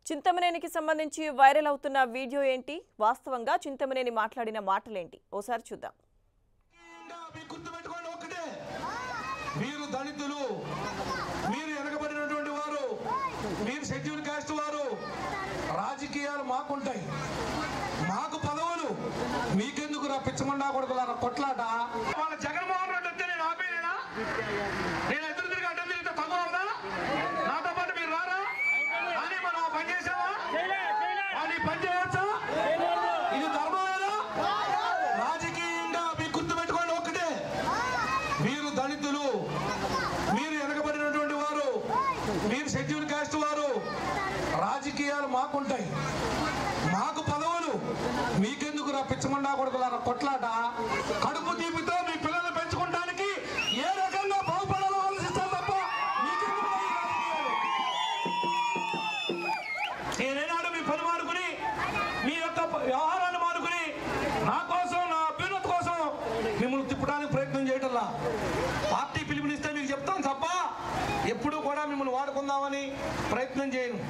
చింతమనేనికి సంబంధించి వైరల్ అవుతున్న వీడియో ఏంటి? వాస్తవంగా చింతమనేని మాట్లాడిన మాటలేంటి? ఓసారి చూద్దాం. మీరు దళితులు, మీరు వెనకబడినటువంటి వారు, మీరు షెడ్యూల్ కాస్ట్ వారు, రాజకీయాలు మాకుంటాయి, మాకు పదవులు, మీకెందుకు రా పిచ్చమండా కొడుకులారా కొట్లాట? వాళ్ళ జగన్మోహన్ రెడ్డి వస్తే నేను ఆపేనా? నేను ఎదురు తిరిగి అడ్డం తిరిగితే తగ్గవునా? నాతో పాటు మీరు రారా అని మనం పని చేసావా? అని పని చేయొచ్చా? ఇది ధర్మమేనా? రాజకీయంగా మీకు గుర్తుపెట్టుకోండి ఒక్కటే, మీరు దళితులు, మీరు వెనకబడినటువంటి వారు, మీరు షెడ్యూల్ కాస్ట్ వారు, రాజకీయాలు మాకుంటాయి, మాకు పదవులు, మీకెందుకు రా పిచ్చమండా కొడుకులారా కొట్లాట? కడుపు తీపితో మీ పిల్లలు పెంచుకోవడానికి ఏ రకంగా బాగుపడాలో ఆలోచిస్తారు తప్ప నేనేనాడు మీ పని మానుకుని, మీ యొక్క వ్యవహారాన్ని మానుకుని నా కోసం, నా అభ్యున్నతి కోసం మిమ్మల్ని తిప్పడానికి ప్రయత్నం చేయటంలా. పార్టీ పిలుపునిస్తే మీకు చెప్తాను తప్ప ఎప్పుడూ కూడా మిమ్మల్ని వాడుకుందామని ప్రయత్నం చేయను.